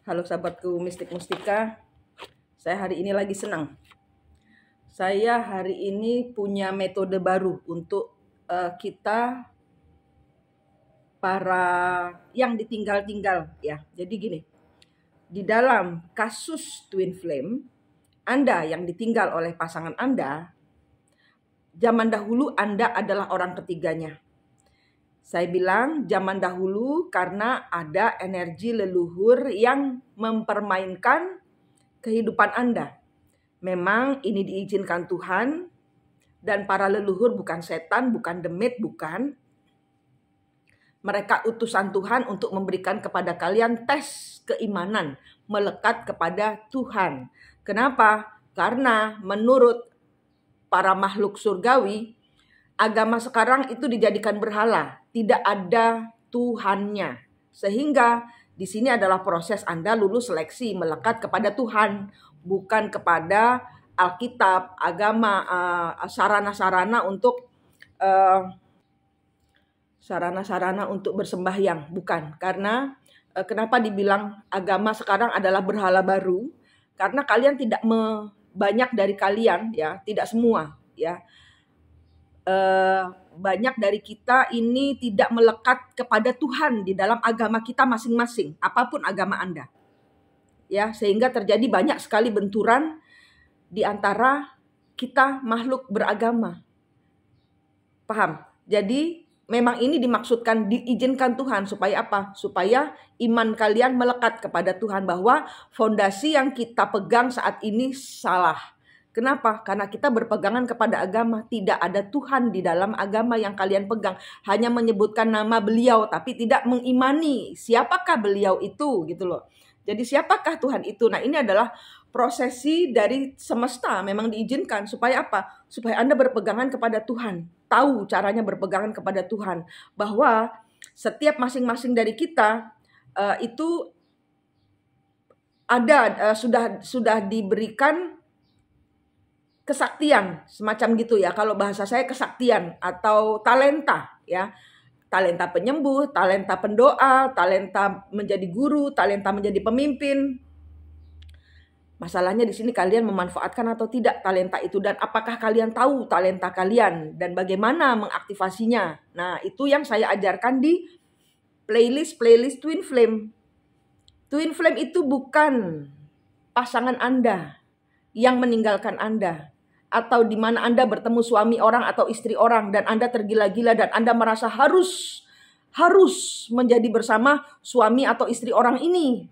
Halo sahabatku Mistik Mustika, saya hari ini lagi senang. Saya hari ini punya metode baru untuk kita para yang ditinggal-tinggal ya. Jadi gini, di dalam kasus twin flame, Anda yang ditinggal oleh pasangan Anda, zaman dahulu Anda adalah orang ketiganya. Saya bilang zaman dahulu karena ada energi leluhur yang mempermainkan kehidupan Anda. Memang ini diizinkan Tuhan dan para leluhur bukan setan, bukan demit, bukan. Mereka utusan Tuhan untuk memberikan kepada kalian tes keimanan, melekat kepada Tuhan. Kenapa? Karena menurut para makhluk surgawi, agama sekarang itu dijadikan berhala, tidak ada Tuhannya. Sehingga di sini adalah proses Anda lulus seleksi melekat kepada Tuhan, bukan kepada Alkitab, agama, sarana-sarana untuk bersembahyang, bukan. Karena kenapa dibilang agama sekarang adalah berhala baru? Karena kalian tidak banyak dari kalian ya, tidak semua ya. Banyak dari kita ini tidak melekat kepada Tuhan di dalam agama kita masing-masing, apapun agama Anda. Ya, sehingga terjadi banyak sekali benturan di antara kita makhluk beragama. Paham? Jadi memang ini dimaksudkan, diizinkan Tuhan supaya apa? Supaya iman kalian melekat kepada Tuhan, bahwa fondasi yang kita pegang saat ini salah. Kenapa? Karena kita berpegangan kepada agama. Tidak ada Tuhan di dalam agama yang kalian pegang. Hanya menyebutkan nama beliau, tapi tidak mengimani siapakah beliau itu, gitu loh. Jadi siapakah Tuhan itu? Nah, ini adalah prosesi dari semesta, memang diizinkan. Supaya apa? Supaya Anda berpegangan kepada Tuhan. Tahu caranya berpegangan kepada Tuhan. Bahwa setiap masing-masing dari kita itu ada sudah diberikan kesaktian, semacam gitu ya. Kalau bahasa saya kesaktian atau talenta ya. Talenta penyembuh, talenta pendoa, talenta menjadi guru, talenta menjadi pemimpin. Masalahnya di sini kalian memanfaatkan atau tidak talenta itu, dan apakah kalian tahu talenta kalian dan bagaimana mengaktifasinya. Nah, itu yang saya ajarkan di playlist Twin Flame. Twin Flame itu bukan pasangan Anda yang meninggalkan Anda, atau di mana Anda bertemu suami orang atau istri orang dan Anda tergila-gila dan Anda merasa harus menjadi bersama suami atau istri orang ini.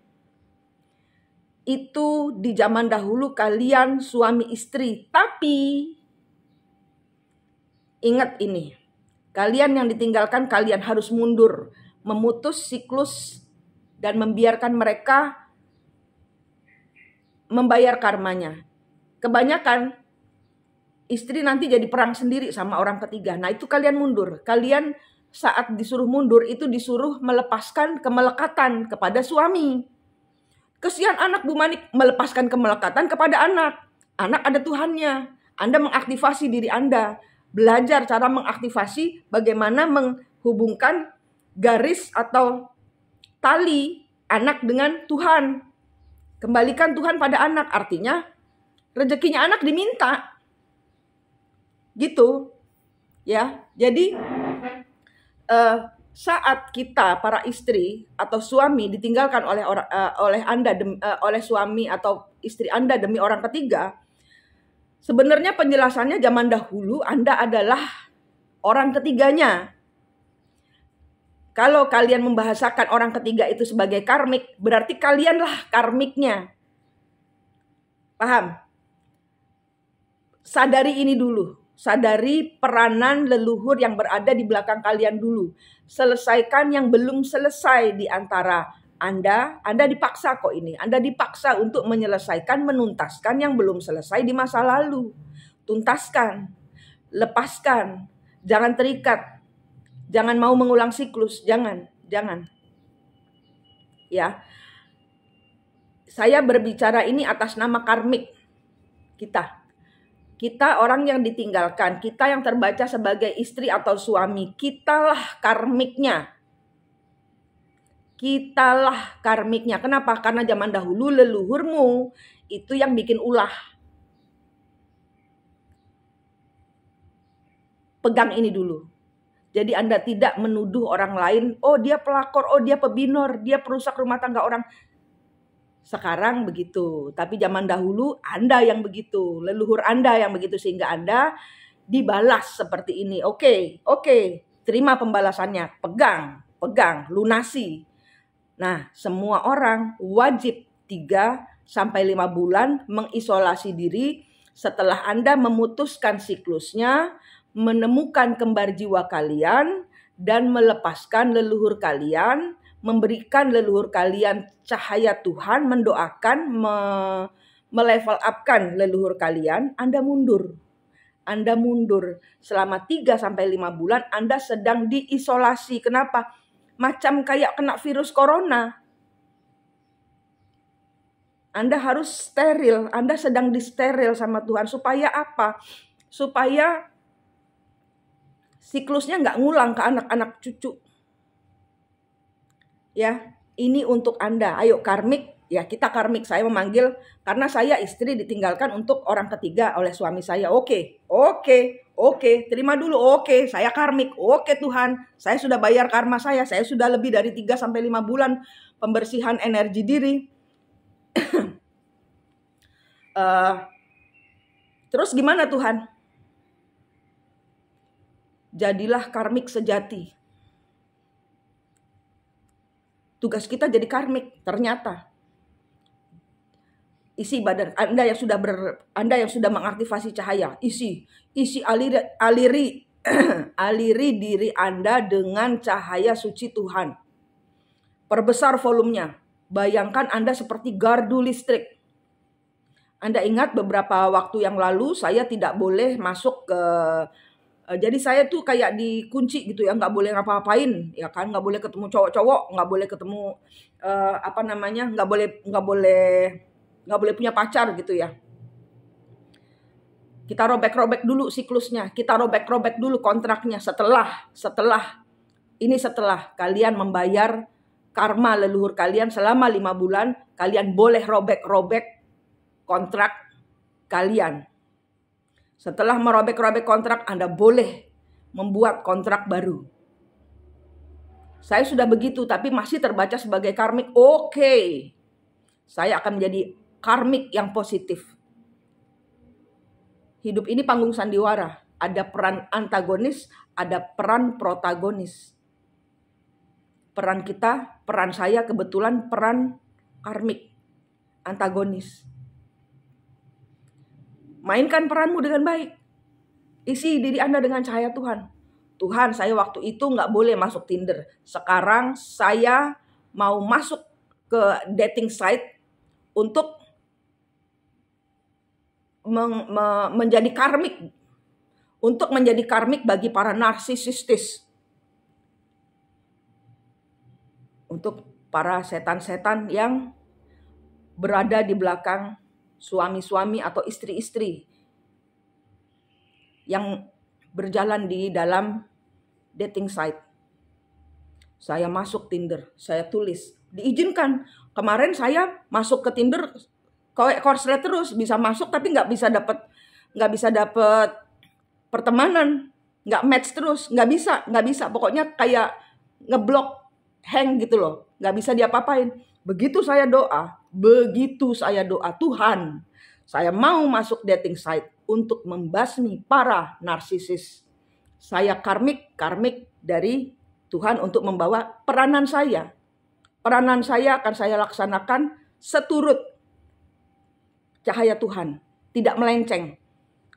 Itu di zaman dahulu kalian suami istri, tapi ingat ini, kalian yang ditinggalkan kalian harus mundur, memutus siklus dan membiarkan mereka membayar karmanya. Kebanyakan istri nanti jadi perang sendiri sama orang ketiga. Nah, itu kalian mundur. Kalian saat disuruh mundur itu disuruh melepaskan kemelekatan kepada suami. Kesian anak Bu Manik, melepaskan kemelekatan kepada anak. Anak ada Tuhannya. Anda mengaktifasi diri Anda. Belajar cara mengaktifasi bagaimana menghubungkan garis atau tali anak dengan Tuhan. Kembalikan Tuhan pada anak. Artinya rezekinya anak diminta. Gitu ya. Jadi saat kita para istri atau suami ditinggalkan oleh Anda oleh suami atau istri Anda demi orang ketiga, sebenarnya penjelasannya zaman dahulu Anda adalah orang ketiganya. Kalau kalian membahasakan orang ketiga itu sebagai karmik, berarti kalianlah karmiknya. Paham? Sadari ini dulu. Sadari peranan leluhur yang berada di belakang kalian dulu. Selesaikan yang belum selesai di antara Anda. Anda dipaksa kok ini. Anda dipaksa untuk menyelesaikan, menuntaskan yang belum selesai di masa lalu. Tuntaskan. Lepaskan. Jangan terikat. Jangan mau mengulang siklus. Jangan. Ya. Saya berbicara ini atas nama karmik kita. Kita orang yang ditinggalkan, kita yang terbaca sebagai istri atau suami, kitalah karmiknya. Kitalah karmiknya. Kenapa? Karena zaman dahulu leluhurmu itu yang bikin ulah. Pegang ini dulu. Jadi Anda tidak menuduh orang lain, oh dia pelakor, oh dia pebinor, dia perusak rumah tangga orang. Sekarang begitu, tapi zaman dahulu Anda yang begitu, leluhur Anda yang begitu, sehingga Anda dibalas seperti ini. Oke, terima pembalasannya, pegang, lunasi. Nah, semua orang wajib 3-5 bulan mengisolasi diri setelah Anda memutuskan siklusnya, menemukan kembar jiwa kalian, dan melepaskan leluhur kalian, memberikan leluhur kalian cahaya Tuhan, mendoakan, melevel upkan leluhur kalian. Anda mundur. Selama 3-5 bulan Anda sedang diisolasi. Kenapa? Macam kayak kena virus corona. Anda harus steril, Anda sedang disteril sama Tuhan. Supaya apa? Supaya siklusnya nggak ngulang ke anak-anak cucu. Ya, ini untuk Anda. Ayo karmik, ya kita karmik. Saya memanggil karena saya istri ditinggalkan untuk orang ketiga oleh suami saya. Oke, terima dulu. Oke, saya karmik. Oke Tuhan, saya sudah bayar karma saya sudah lebih dari 3-5 bulan pembersihan energi diri. Terus gimana Tuhan? Jadilah karmik sejati. Tugas kita jadi karmik, ternyata. Isi badan Anda yang sudah mengaktifasi cahaya, isi aliri aliri diri Anda dengan cahaya suci Tuhan. Perbesar volumenya. Bayangkan Anda seperti gardu listrik. Anda ingat beberapa waktu yang lalu saya tidak boleh masuk ke jadi saya tuh kayak dikunci gitu ya, nggak boleh ngapa-ngapain, ya kan, nggak boleh ketemu cowok-cowok, nggak boleh ketemu nggak boleh punya pacar gitu ya. Kita robek-robek dulu siklusnya, kita robek-robek dulu kontraknya. Setelah kalian membayar karma leluhur kalian selama 5 bulan, kalian boleh robek-robek kontrak kalian. Setelah merobek-robek kontrak, Anda boleh membuat kontrak baru. Saya sudah begitu, tapi masih terbaca sebagai karmik. Oke, saya akan menjadi karmik yang positif. Hidup ini panggung sandiwara. Ada peran antagonis, ada peran protagonis. Peran kita, peran saya kebetulan peran karmik, antagonis. Mainkan peranmu dengan baik. Isi diri Anda dengan cahaya Tuhan. Tuhan, saya waktu itu nggak boleh masuk Tinder. Sekarang saya mau masuk ke dating site untuk menjadi karmik. Untuk menjadi karmik bagi para narsisistis. Untuk para setan-setan yang berada di belakang suami-suami atau istri-istri yang berjalan di dalam dating site. Saya masuk Tinder, saya tulis, diizinkan. Kemarin saya masuk ke Tinder, korslet terus, bisa masuk tapi nggak bisa dapat pertemanan, nggak match terus, nggak bisa. Pokoknya kayak ngeblok, hang gitu loh, nggak bisa diapa-apain. Begitu saya doa, Tuhan, saya mau masuk dating site untuk membasmi para narsisis. Saya karmik dari Tuhan untuk membawa peranan saya. Peranan saya akan saya laksanakan seturut cahaya Tuhan. Tidak melenceng.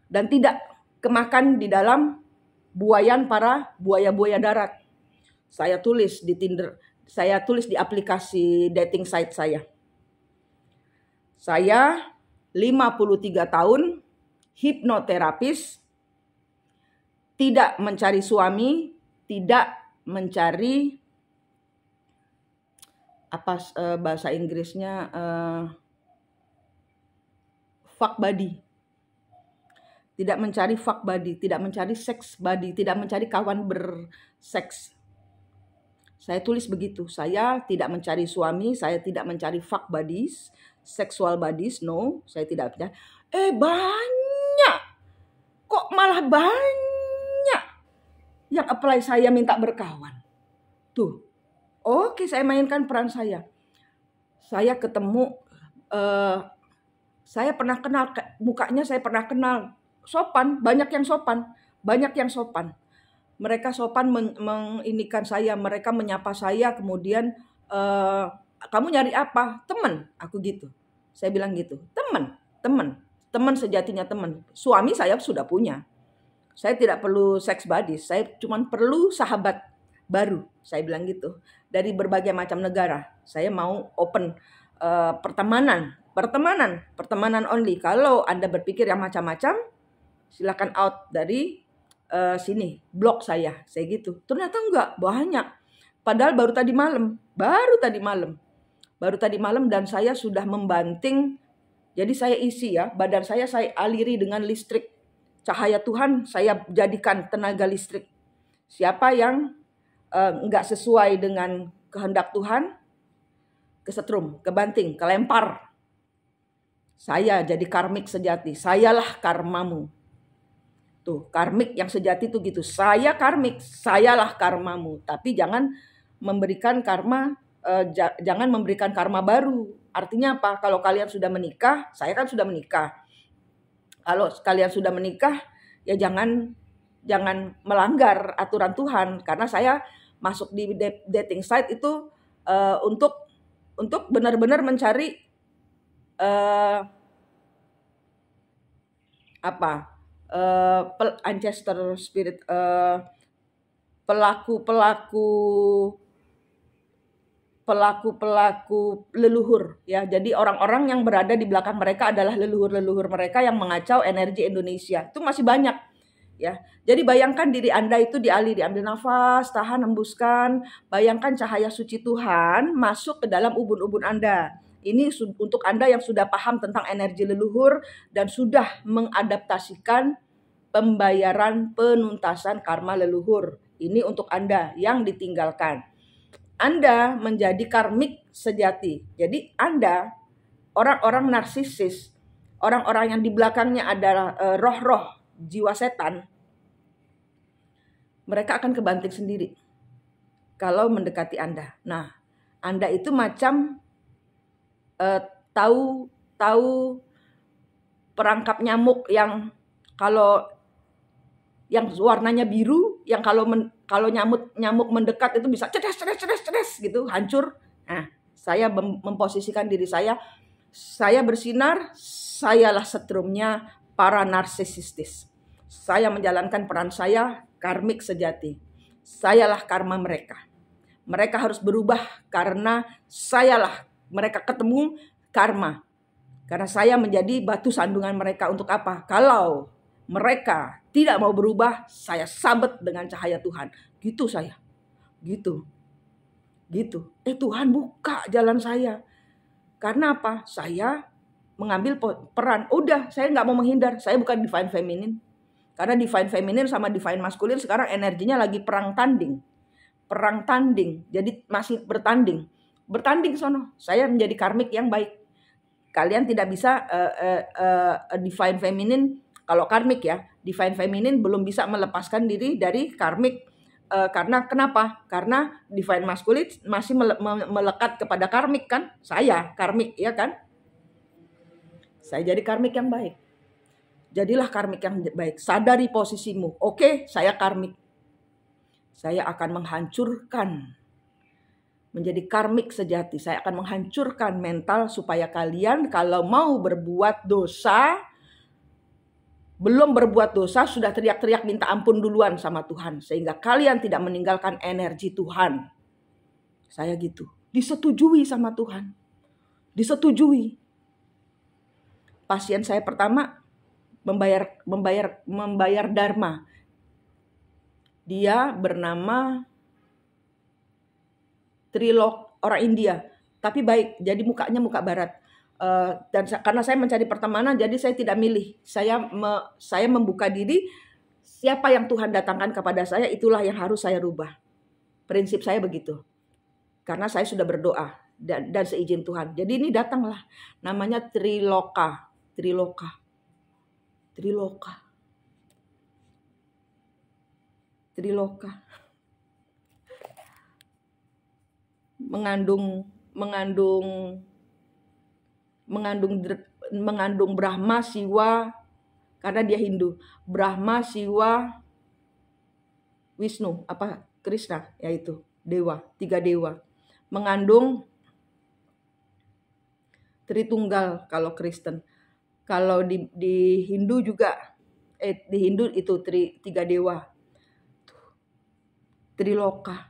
Dan tidak kemakan di dalam buayan para buaya-buaya darat. Saya tulis di Tinder. Saya tulis di aplikasi dating site saya. Saya 53 tahun, hipnoterapis, tidak mencari suami, tidak mencari bahasa Inggrisnya fuck buddy. Tidak mencari fuck buddy, tidak mencari sex buddy, tidak mencari kawan berseks. Saya tulis begitu. Saya tidak mencari suami, saya tidak mencari fuck buddies, sexual buddies, no, saya tidak mencari. Banyak. Kok malah banyak yang apply saya minta berkawan. Tuh. Oke, saya mainkan peran saya. Saya ketemu saya pernah kenal mukanya, saya pernah kenal. Sopan, banyak yang sopan. Mereka sopan menginikan saya, mereka menyapa saya, kemudian kamu nyari apa? Teman, aku gitu. Saya bilang gitu, teman sejatinya teman. Suami saya sudah punya. Saya tidak perlu sex buddies, saya cuma perlu sahabat baru. Saya bilang gitu. Dari berbagai macam negara, saya mau open pertemanan only. Kalau Anda berpikir yang macam-macam, silakan out dari sini, blok saya gitu. Ternyata enggak, banyak. Padahal baru tadi malam dan saya sudah membanting. Jadi saya isi ya, badan saya aliri dengan listrik. Cahaya Tuhan saya jadikan tenaga listrik. Siapa yang enggak sesuai dengan kehendak Tuhan, kesetrum, kebanting, kelempar. Saya jadi karmik sejati, sayalah karmamu. Tuh, karmik yang sejati tuh gitu. Saya karmik, sayalah karmamu. Tapi jangan memberikan karma, jangan memberikan karma baru. Artinya apa? Kalau kalian sudah menikah, saya kan sudah menikah. Kalau kalian sudah menikah, ya jangan melanggar aturan Tuhan. Karena saya masuk di dating site itu untuk benar-benar mencari ancestor spirit, pelaku leluhur ya. Jadi orang-orang yang berada di belakang mereka adalah leluhur mereka yang mengacau energi Indonesia. Itu masih banyak ya. Jadi bayangkan diri Anda itu diambil nafas, tahan, hembuskan. Bayangkan cahaya suci Tuhan masuk ke dalam ubun-ubun Anda. Ini untuk Anda yang sudah paham tentang energi leluhur dan sudah mengadaptasikan pembayaran penuntasan karma leluhur. Ini untuk Anda yang ditinggalkan. Anda menjadi karmik sejati. Jadi Anda orang-orang narsisis, orang-orang yang di belakangnya adalah roh-roh jiwa setan, mereka akan kebanting sendiri kalau mendekati Anda. Nah, Anda itu macam tahu perangkap nyamuk yang kalau yang warnanya biru, yang kalau nyamuk mendekat itu bisa cedes gitu, hancur. Nah, saya memposisikan diri saya bersinar, sayalah setrumnya para narsisistis. Saya menjalankan peran saya karmik sejati. Sayalah karma mereka. Mereka harus berubah karena sayalah mereka ketemu karma. Karena saya menjadi batu sandungan mereka untuk apa? Kalau mereka tidak mau berubah, saya sabet dengan cahaya Tuhan. Gitu saya. Gitu. Tuhan buka jalan saya. Karena apa? Saya mengambil peran. Udah, saya nggak mau menghindar. Saya bukan divine feminine. Karena divine feminine sama divine masculine sekarang energinya lagi perang tanding. Jadi masih bertanding sono. Saya menjadi karmik yang baik. Kalian tidak bisa divine feminine kalau karmik ya. Divine feminine belum bisa melepaskan diri dari karmik. Karena kenapa? Karena divine masculine masih melekat kepada karmik kan? Saya karmik ya kan? Saya jadi karmik yang baik. Jadilah karmik yang baik. Sadari posisimu. Oke, saya karmik. Saya akan menghancurkan. Menjadi karmik sejati. Saya akan menghancurkan mental supaya kalian kalau mau berbuat dosa, belum berbuat dosa, sudah teriak-teriak minta ampun duluan sama Tuhan. Sehingga kalian tidak meninggalkan energi Tuhan. Saya gitu. Disetujui sama Tuhan. Disetujui. Pasien saya pertama membayar dharma. Dia bernama Trilok, orang India, tapi baik. Jadi mukanya muka barat. Dan karena saya mencari pertemanan, jadi saya tidak milih. Saya membuka diri. Siapa yang Tuhan datangkan kepada saya, itulah yang harus saya rubah. Prinsip saya begitu. karena saya sudah berdoa dan seizin Tuhan. Jadi ini datanglah, namanya Triloka. Mengandung Brahma, Siwa, karena dia Hindu. Brahma, Siwa, Wisnu, Krishna, yaitu dewa, 3 dewa. Mengandung Tritunggal kalau Kristen. Kalau di Hindu juga, di Hindu itu 3 dewa. Triloka.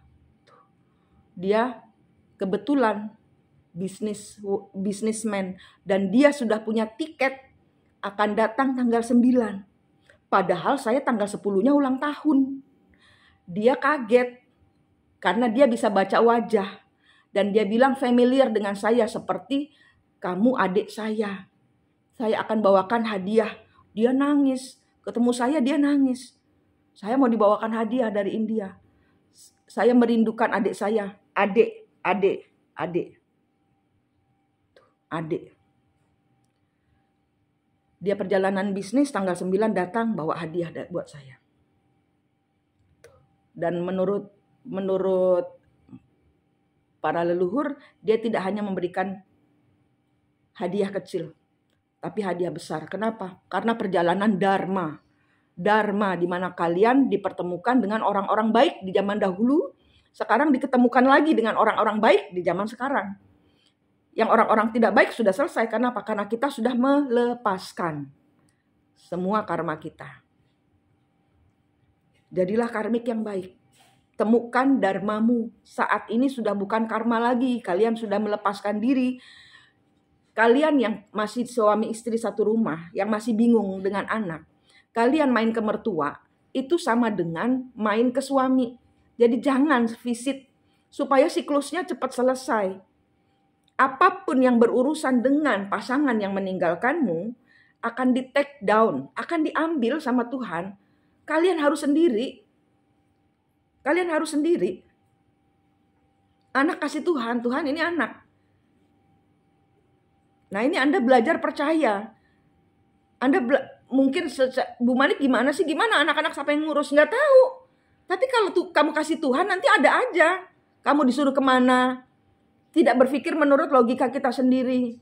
Dia kebetulan businessman, dan dia sudah punya tiket akan datang tanggal 9. Padahal saya tanggal 10-nya ulang tahun. Dia kaget karena dia bisa baca wajah, dan dia bilang familiar dengan saya seperti kamu adik saya. Saya akan bawakan hadiah. Dia nangis. Ketemu saya dia nangis. Saya mau dibawakan hadiah dari India. Saya merindukan adik saya. Adik. Dia perjalanan bisnis tanggal 9 datang bawa hadiah buat saya. Dan menurut para leluhur, dia tidak hanya memberikan hadiah kecil, tapi hadiah besar. Kenapa? Karena perjalanan Dharma. Dharma di mana kalian dipertemukan dengan orang-orang baik di zaman dahulu, sekarang diketemukan lagi dengan orang-orang baik di zaman sekarang. Yang orang-orang tidak baik sudah selesai. Kenapa? Karena kita sudah melepaskan semua karma kita. Jadilah karmik yang baik. Temukan dharmamu. Saat ini sudah bukan karma lagi. Kalian sudah melepaskan diri. Kalian yang masih suami istri satu rumah, yang masih bingung dengan anak, kalian main ke mertua, itu sama dengan main ke suami. Jadi jangan visit, supaya siklusnya cepat selesai. Apapun yang berurusan dengan pasangan yang meninggalkanmu, akan di take down, akan diambil sama Tuhan. Kalian harus sendiri. Anak kasih Tuhan ini anak. Nah ini Anda belajar percaya. Mungkin Bu Manik gimana anak-anak siapa yang ngurus? Nggak tahu. Tapi kalau kamu kasih Tuhan nanti ada aja. Kamu disuruh kemana? Tidak berpikir menurut logika kita sendiri.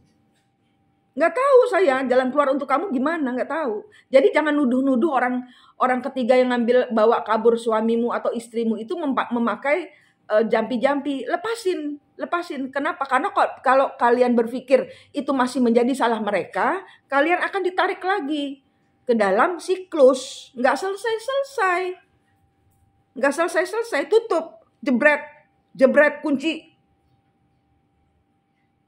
Nggak tahu saya jalan keluar untuk kamu gimana, nggak tahu. Jadi jangan nuduh-nuduh orang ketiga yang bawa kabur suamimu atau istrimu itu memakai jampi-jampi. Lepasin. Kenapa? Karena kalau kalian berpikir itu masih menjadi salah mereka, kalian akan ditarik lagi ke dalam siklus. Nggak selesai. Tutup, jebret,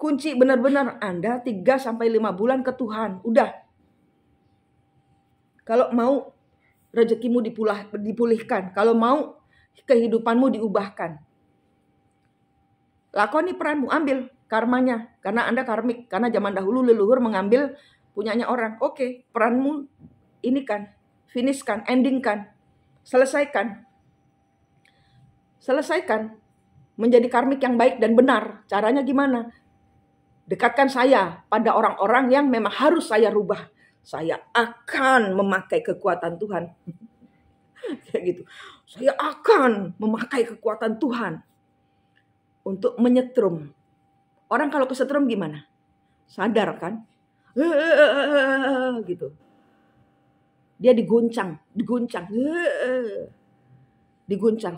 kunci benar-benar Anda 3-5 bulan ke Tuhan. Udah. Kalau mau rezekimu dipulihkan. Kalau mau kehidupanmu diubahkan. Lakoni peranmu, ambil karmanya. Karena Anda karmik. Karena zaman dahulu leluhur mengambil punyanya orang. Oke, peranmu ini kan. Finishkan, endingkan. Selesaikan. Menjadi karmik yang baik dan benar. Caranya gimana? Dekatkan saya pada orang-orang yang memang harus saya rubah. Saya akan memakai kekuatan Tuhan. Kayak gitu. Saya akan memakai kekuatan Tuhan untuk menyetrum. Orang kalau kesetrum gimana? Sadar kan? Gitu. Dia diguncang.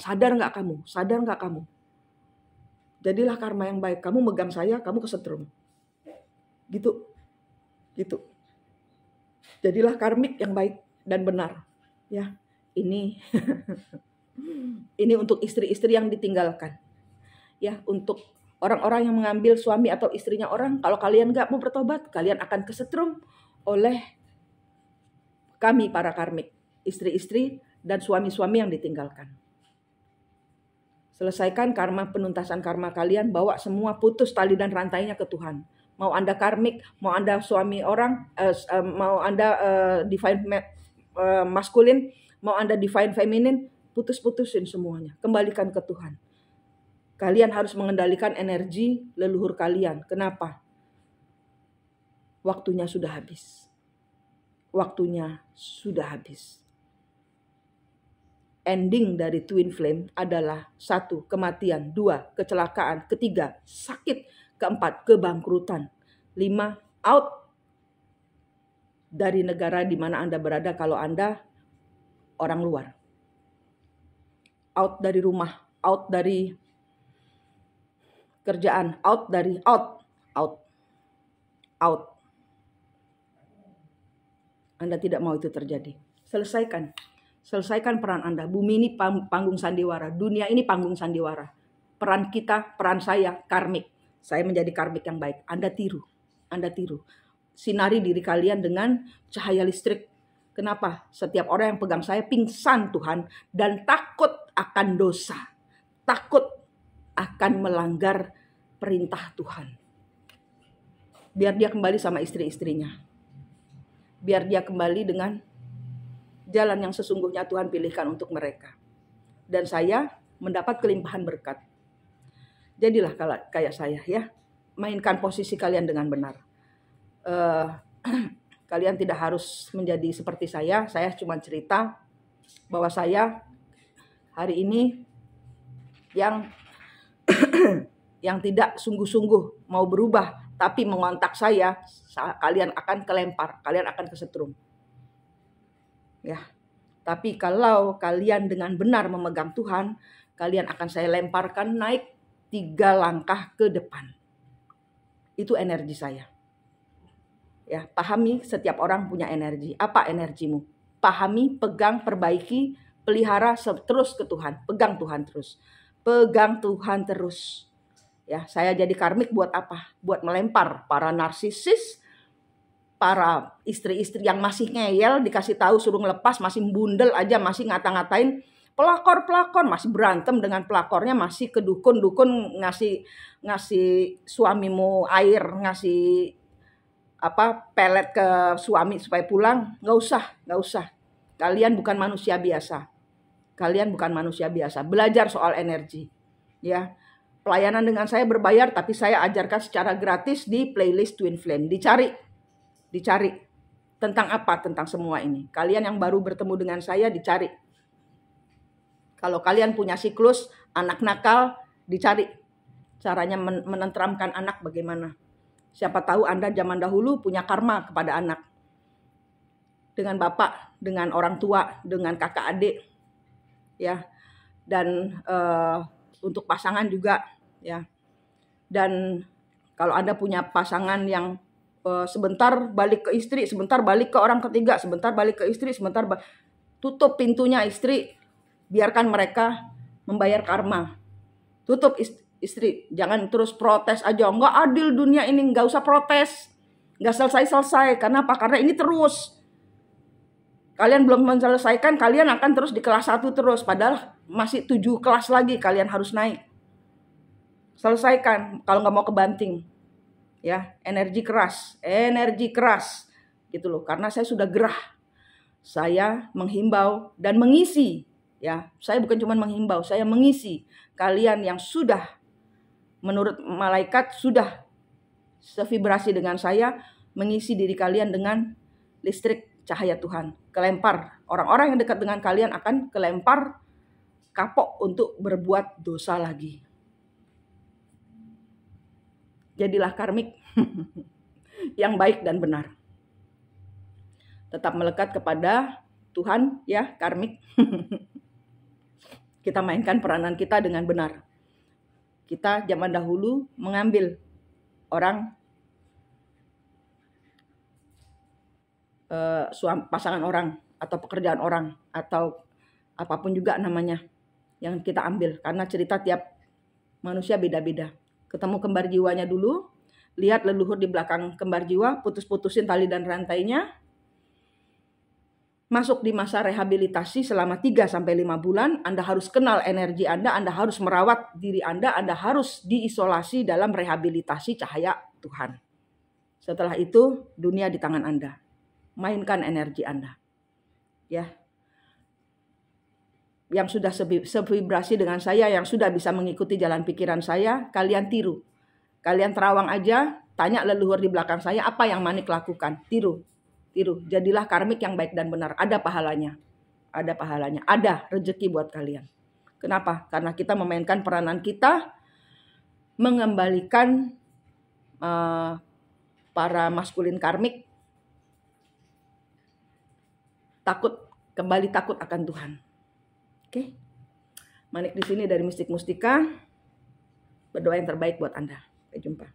Sadar nggak kamu? Jadilah karma yang baik. Kamu megang saya, kamu kesetrum. Gitu. Jadilah karmik yang baik dan benar. Ya, ini untuk istri-istri yang ditinggalkan. Ya, untuk orang-orang yang mengambil suami atau istrinya orang, kalau kalian nggak mau bertobat, kalian akan kesetrum oleh kami para karmik, istri-istri dan suami-suami yang ditinggalkan. Selesaikan penuntasan karma kalian, bawa semua, putus tali dan rantainya ke Tuhan. Mau Anda karmik, mau Anda suami orang, mau Anda divine maskulin, mau Anda divine feminin, putusin semuanya. Kembalikan ke Tuhan. Kalian harus mengendalikan energi leluhur kalian. Kenapa? Waktunya sudah habis. Waktunya sudah habis. Ending dari twin flame adalah 1. Kematian, 2. Kecelakaan, 3. Sakit, 4. Kebangkrutan, 5. Out dari negara di mana Anda berada kalau Anda orang luar. Out dari rumah, out dari kerjaan, out. Anda tidak mau itu terjadi. Selesaikan peran Anda. Bumi ini panggung sandiwara, dunia ini panggung sandiwara. Peran kita, peran saya, karmik. Saya menjadi karmik yang baik. Anda tiru. Sinari diri kalian dengan cahaya listrik. Kenapa? Setiap orang yang pegang saya pingsan Tuhan dan takut akan dosa. Takut akan melanggar perintah Tuhan. Biar dia kembali sama istri-istrinya. Biar dia kembali dengan jalan yang sesungguhnya Tuhan pilihkan untuk mereka. Dan saya mendapat kelimpahan berkat. Jadilah kayak saya ya. Mainkan posisi kalian dengan benar. Kalian tidak harus menjadi seperti saya. Saya cuma cerita bahwa saya hari ini yang yang tidak sungguh-sungguh mau berubah, tapi mengontak saya, kalian akan kelempar, kalian akan kesetrum. Ya. Tapi kalau kalian dengan benar memegang Tuhan, kalian akan saya lemparkan naik 3 langkah ke depan. Itu energi saya. Ya, pahami setiap orang punya energi. Apa energimu? Pahami, pegang, perbaiki, pelihara terus ke Tuhan. Pegang Tuhan terus. Ya, saya jadi karmik buat apa? Buat melempar para narsisis, para istri-istri yang masih ngeyel, dikasih tahu suruh ngelepas, masih bundel aja, masih ngata-ngatain pelakor, masih berantem dengan pelakornya, masih ke dukun ngasih suamimu air, ngasih pelet ke suami supaya pulang. Nggak usah. Kalian bukan manusia biasa. Belajar soal energi. Ya, pelayanan dengan saya berbayar, tapi saya ajarkan secara gratis di playlist Twin Flame. Dicari tentang apa? Tentang semua ini. Kalian yang baru bertemu dengan saya, dicari. Kalau kalian punya siklus anak nakal, dicari caranya menenteramkan anak bagaimana. Siapa tahu Anda zaman dahulu punya karma kepada anak. Dengan bapak, dengan orang tua, dengan kakak adik. Ya. Dan untuk pasangan juga, ya. Dan kalau Anda punya pasangan yang sebentar balik ke istri, sebentar balik ke orang ketiga, sebentar balik ke istri, tutup pintunya istri, biarkan mereka membayar karma. Tutup istri, jangan terus protes aja. Enggak adil dunia ini, enggak usah protes. Enggak selesai. Kenapa? Karena ini terus. Kalian belum menyelesaikan, kalian akan terus di kelas 1 terus. Padahal masih 7 kelas lagi kalian harus naik. Selesaikan kalau enggak mau kebanting. Ya, energi keras. Gitu loh. Karena saya sudah gerah. Saya menghimbau dan mengisi. Ya, saya bukan cuma menghimbau, saya mengisi kalian yang sudah menurut malaikat sudah sevibrasi dengan saya, mengisi diri kalian dengan listrik cahaya Tuhan. Kelempar, orang-orang yang dekat dengan kalian akan kelempar kapok untuk berbuat dosa lagi. Jadilah karmik yang baik dan benar. Tetap melekat kepada Tuhan ya, karmik. Kita mainkan peranan kita dengan benar. Kita zaman dahulu mengambil orang, pasangan orang, atau pekerjaan orang, atau apapun juga namanya yang kita ambil. Karena cerita tiap manusia beda-beda. Ketemu kembar jiwanya dulu, lihat leluhur di belakang kembar jiwa, putus-putusin tali dan rantainya. Masuk di masa rehabilitasi selama 3-5 bulan, Anda harus kenal energi Anda harus merawat diri Anda harus diisolasi dalam rehabilitasi cahaya Tuhan. Setelah itu, dunia di tangan Anda. Mainkan energi Anda. Ya. yang sudah sevibrasi dengan saya, yang sudah bisa mengikuti jalan pikiran saya, kalian tiru. Kalian terawang aja, tanya leluhur di belakang saya apa yang Manik lakukan. Tiru. Jadilah karmik yang baik dan benar. Ada pahalanya. Ada rezeki buat kalian. Kenapa? Karena kita memainkan peranan kita, mengembalikan para maskulin karmik kembali takut akan Tuhan. Oke. Manik di sini dari Mistik Mustika. Berdoa yang terbaik buat Anda. Sampai jumpa.